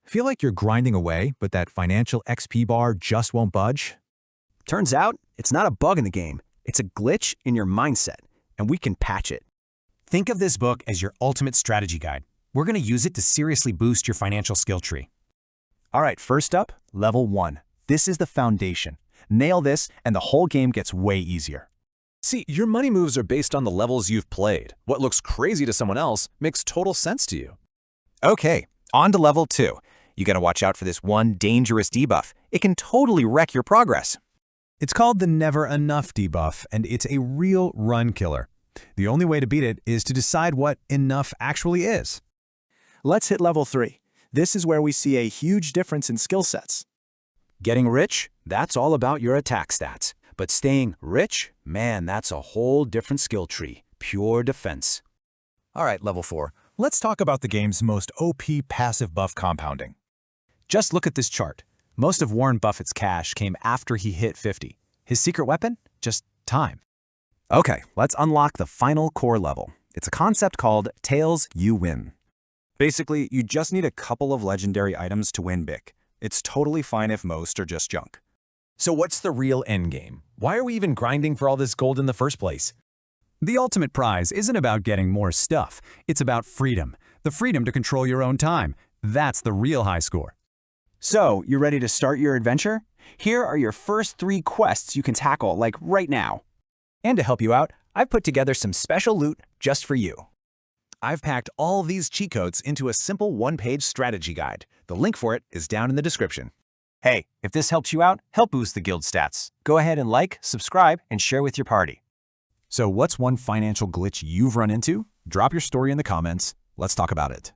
Feel like you're grinding away, but that financial XP bar just won't budge? Turns out, it's not a bug in the game. It's a glitch in your mindset, and we can patch it. Think of this book as your ultimate strategy guide. We're going to use it to seriously boost your financial skill tree. All right, first up, level 1. This is the foundation. Nail this, and the whole game gets way easier. See, your money moves are based on the levels you've played. What looks crazy to someone else makes total sense to you. Okay, on to level 2. You gotta watch out for this one dangerous debuff. It can totally wreck your progress. It's called the Never Enough debuff, and it's a real run killer. The only way to beat it is to decide what enough actually is. Let's hit level 3. This is where we see a huge difference in skill sets. Getting rich, that's all about your attack stats. But staying rich, man, that's a whole different skill tree. Pure defense. All right, level 4. Let's talk about the game's most OP passive buff compounding. Just look at this chart. Most of Warren Buffett's cash came after he hit 50. His secret weapon? Just time. Okay, let's unlock the final core level. It's a concept called Tails You Win. Basically, you just need a couple of legendary items to win big. It's totally fine if most are just junk. So what's the real endgame? Why are we even grinding for all this gold in the first place? The ultimate prize isn't about getting more stuff. It's about freedom. The freedom to control your own time. That's the real high score. So, you ready to start your adventure? Here are your first 3 quests you can tackle, like right now. And to help you out, I've put together some special loot just for you. I've packed all these cheat codes into a simple one-page strategy guide. The link for it is down in the description. Hey, if this helps you out, help boost the guild stats. Go ahead and like, subscribe, and share with your party. So what's one financial glitch you've run into? Drop your story in the comments. Let's talk about it.